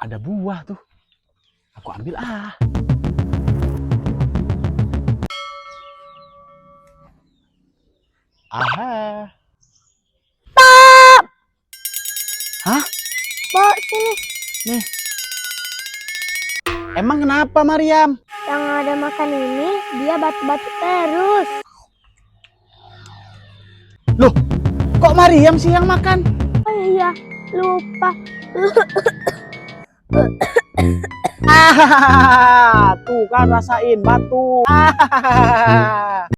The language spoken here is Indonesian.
Ada buah tuh. Aku ambil ah. Aha. Hah? Bawa sini. Nih. Emang kenapa, Mariam? Yang ada makan ini, dia batu-batu terus. Loh, kok Mariam sih yang makan? Oh iya, lupa. Ah, tuh kan rasain batu. Ah.